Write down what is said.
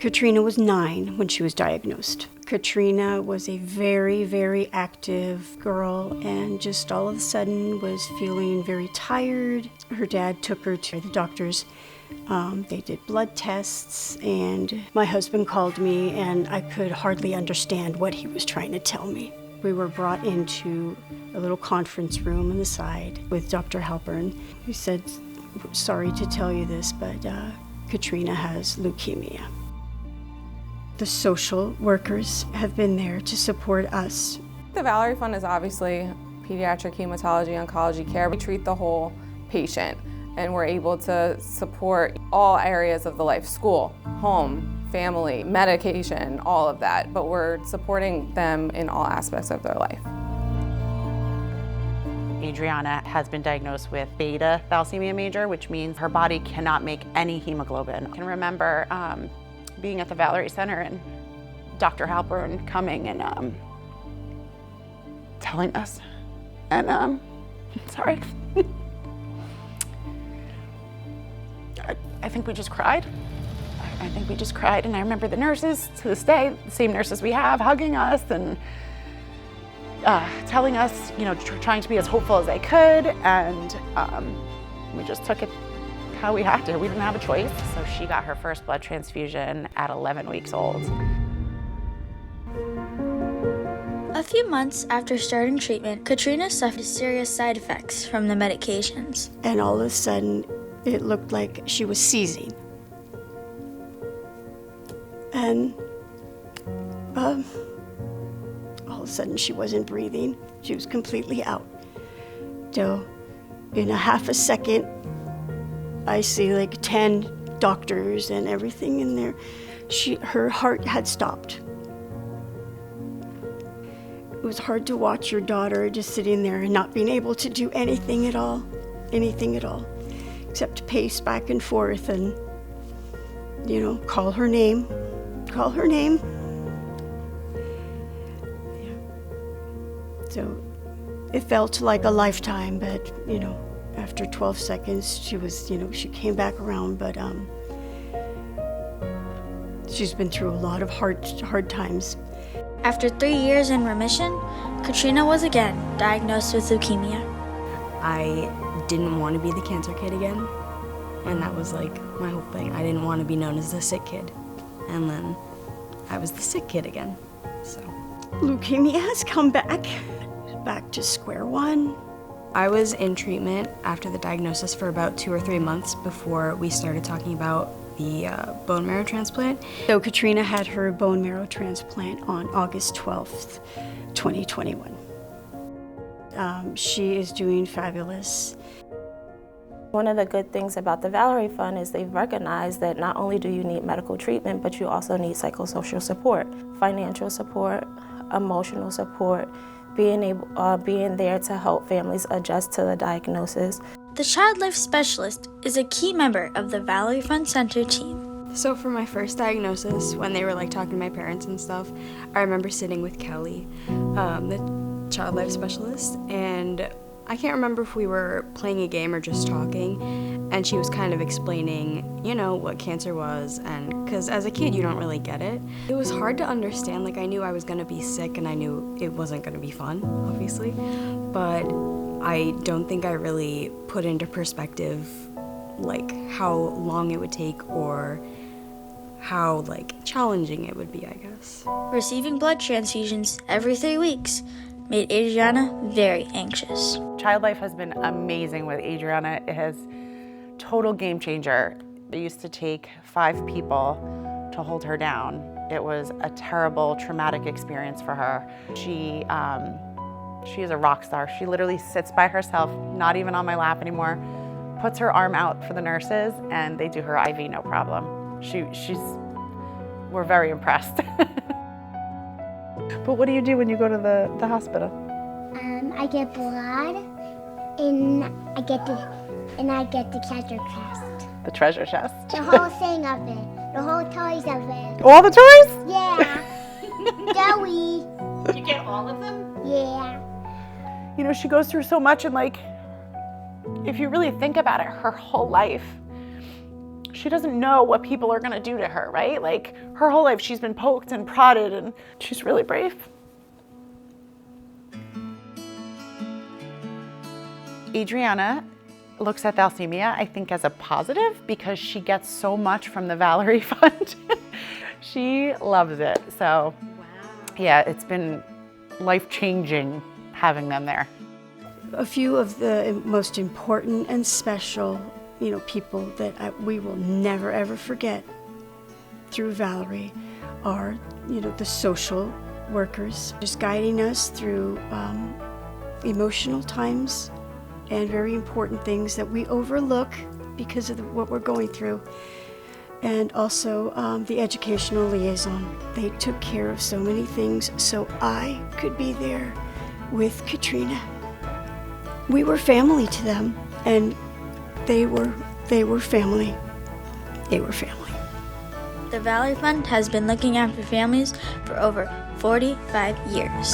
Katrina was 9 when she was diagnosed. Katrina was a very, very active girl and just all of a sudden was feeling very tired. Her dad took her to the doctors. They did blood tests, and my husband called me, and I could hardly understand what he was trying to tell me. We were brought into a little conference room on the side with Dr. Halpern, who said, "Sorry to tell you this, but Katrina has leukemia." The social workers have been there to support us. The Valerie Fund is obviously pediatric hematology oncology care. We treat the whole patient, and we're able to support all areas of the life: school, home, family, medication, all of that. But we're supporting them in all aspects of their life. Adriana has been diagnosed with beta thalassemia major, which means her body cannot make any hemoglobin. I can remember being at the Valerie Center and Dr. Halpern coming and telling us, and sorry. I think we just cried. I think we just cried, and I remember the nurses to this day, the same nurses we have, hugging us and telling us, you know, trying to be as hopeful as they could, and we just took it how we had to. We didn't have a choice. So she got her first blood transfusion at 11 weeks old. A few months after starting treatment, Katrina suffered serious side effects from the medications. And all of a sudden, it looked like she was seizing. And all of a sudden, she wasn't breathing. She was completely out. So in a half a second, I see like 10 doctors and everything in there. Her heart had stopped. It was hard to watch your daughter just sitting there and not being able to do anything at all, except pace back and forth and, you know, call her name. Yeah. So it felt like a lifetime, but, you know, after 12 seconds, she came back around, but she's been through a lot of hard times. After 3 years in remission, Katrina was again diagnosed with leukemia. I didn't want to be the cancer kid again, and that was like my whole thing. I didn't want to be known as the sick kid, and then I was the sick kid again, so. Leukemia has come back to square one. I was in treatment after the diagnosis for about 2 or 3 months before we started talking about the bone marrow transplant. So Katrina had her bone marrow transplant on August 12th, 2021. She is doing fabulous. One of the good things about the Valerie Fund is they've recognized that not only do you need medical treatment, but you also need psychosocial support, financial support, emotional support, being there to help families adjust to the diagnosis. The Child Life Specialist is a key member of the Valerie Fund Center team. So for my first diagnosis, when they were like talking to my parents and stuff, I remember sitting with Kelly, the Child Life Specialist, and I can't remember if we were playing a game or just talking, and she was kind of explaining, you know, what cancer was, and because as a kid you don't really get it. It was hard to understand. Like, I knew I was going to be sick and I knew it wasn't going to be fun, obviously, but I don't think I really put into perspective like how long it would take or how like challenging it would be, I guess. Receiving blood transfusions every 3 weeks made Adriana very anxious. Child Life has been amazing with Adriana. It has total game changer. It used to take 5 people to hold her down. It was a terrible, traumatic experience for her. She is a rock star. She literally sits by herself, not even on my lap anymore, puts her arm out for the nurses, and they do her IV no problem. We're very impressed. But what do you do when you go to the hospital? I get blood, and I get the treasure chest. The treasure chest. The whole thing of it. The whole toys of it. All the toys? Yeah. Joey. You get all of them? Yeah. You know, she goes through so much, and like, if you really think about it, her whole life, She doesn't know what people are gonna do to her, right? Like, her whole life she's been poked and prodded, and she's really brave. Adriana looks at thalassemia, I think, as a positive because she gets so much from the Valerie Fund. She loves it. So, yeah, it's been life-changing having them there. A few of the most important and special, people that we will never ever forget through Valerie are, the social workers, just guiding us through emotional times and very important things that we overlook because of what we're going through. And also the educational liaison. They took care of so many things so I could be there with Katrina. We were family to them, and they were family. They were family. The Valerie Fund has been looking after families for over 45 years.